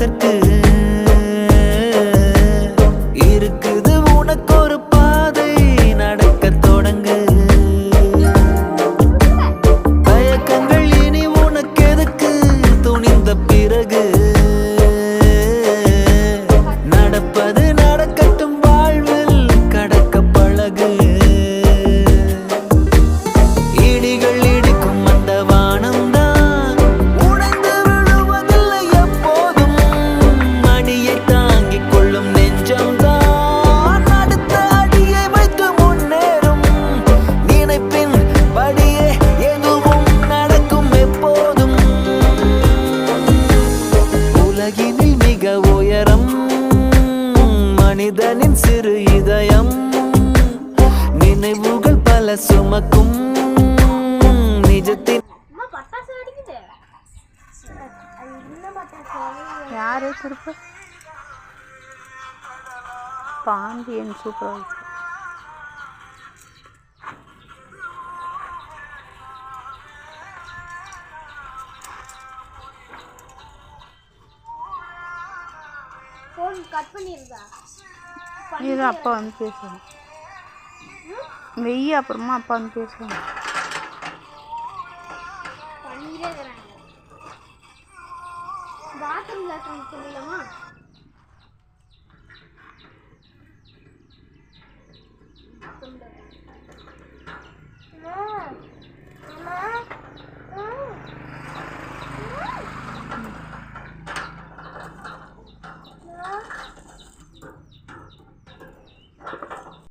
காண்பதற்கு இருக்குது உனக்கு ஒரு பாதை நடக்கத் தொடங்கு. தயக்கங்கள் இனி உனக்கு எதுக்கு துணிந்த பிறகு நடப்பது நடக்கட்டும் வாழ்வில் கடக்க பழகு. இடிகள் இடிக்கும் அந்த வானம்தான் உடைந்து விழுவதில்லை எப்போதும். அடியை தாங்கிக் கொள்ளும் நெஞ்சம்தான் அடுத்த அடியை வைத்து முன்னேறும். நினைப்பின் படியே எதுவும் நடக்கும் எப்போதும். உலகினில் மிக உயரம் மனிதனின் சிறு இதயம். நினைவுகள் பல சுமக்கும் நிஜத்தின். யாரு திருப்ப பாண்டியன் சூப்பராக கட் பண்ணிருதா? இது அப்பா வந்து பேசுவாங்க. வெய்ய அப்புறமா அப்பா வந்து பேசுவாங்க. பண்ணிட்டே இருக்கிறாங்க. பாத்ரூம்ல சொல்லலாமா?